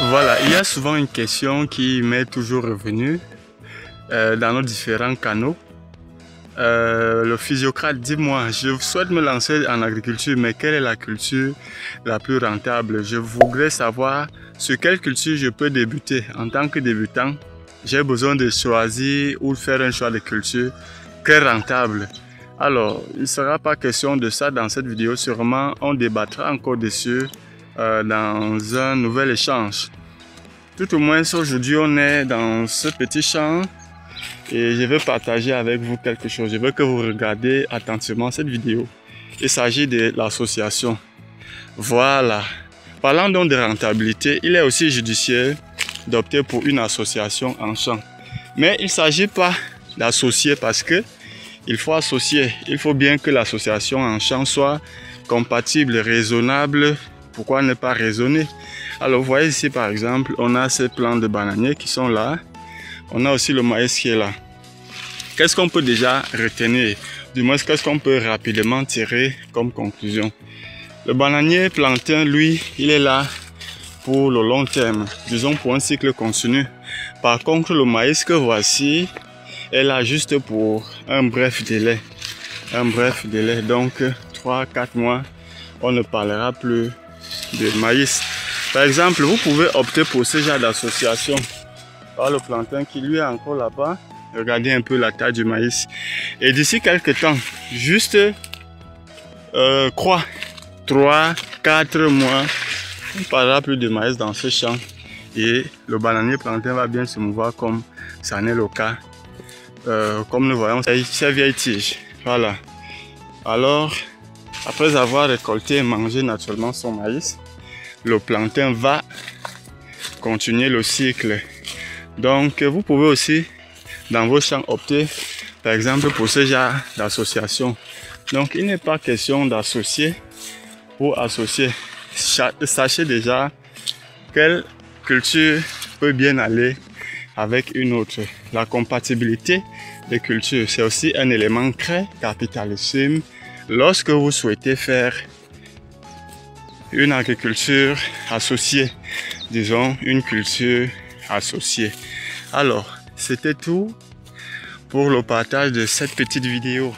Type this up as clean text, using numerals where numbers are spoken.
Voilà, il y a souvent une question qui m'est toujours revenue dans nos différents canaux. Le physiocrate, dis-moi, je souhaite me lancer en agriculture, mais quelle est la culture la plus rentable? Je voudrais savoir sur quelle culture je peux débuter. En tant que débutant, j'ai besoin de choisir ou faire un choix de culture très rentable. Alors, il ne sera pas question de ça dans cette vidéo, sûrement on débattra encore dessus dans un nouvel échange. Tout au moins, aujourd'hui, on est dans ce petit champ et je vais partager avec vous quelque chose. Je veux que vous regardez attentivement cette vidéo. Il s'agit de l'association. Voilà. Parlant donc de rentabilité, il est aussi judiciaire d'opter pour une association en champ. Mais il ne s'agit pas d'associer parce que il faut associer. Il faut bien que l'association en champ soit compatible, raisonnable. Pourquoi ne pas raisonner? Alors, vous voyez ici, par exemple, on a ces plants de bananiers qui sont là. On a aussi le maïs qui est là. Qu'est-ce qu'on peut déjà retenir? Du moins, qu'est-ce qu'on peut rapidement tirer comme conclusion? Le bananier plantain, lui, il est là pour le long terme, disons pour un cycle continu. Par contre, le maïs que voici est là juste pour un bref délai. Un bref délai, donc 3-4 mois, on ne parlera plus de maïs. Par exemple, vous pouvez opter pour ce genre d'association. Par le plantain qui lui est encore là-bas. Regardez un peu la taille du maïs. Et d'ici quelques temps, juste 3-4 mois, on ne parlera plus de maïs dans ce champ. Et le bananier plantain va bien se mouvoir comme ça n'est le cas. Comme nous voyons, ces vieilles tiges. Voilà. Alors, après avoir récolté et mangé naturellement son maïs, le plantain va continuer le cycle. Donc, vous pouvez aussi, dans vos champs, opter, par exemple, pour ce genre d'association. Donc, il n'est pas question d'associer pour associer. Sachez déjà quelle culture peut bien aller avec une autre. La compatibilité des cultures, c'est aussi un élément très capitalissime lorsque vous souhaitez faire une agriculture associée, disons une culture associée. Alors, c'était tout pour le partage de cette petite vidéo.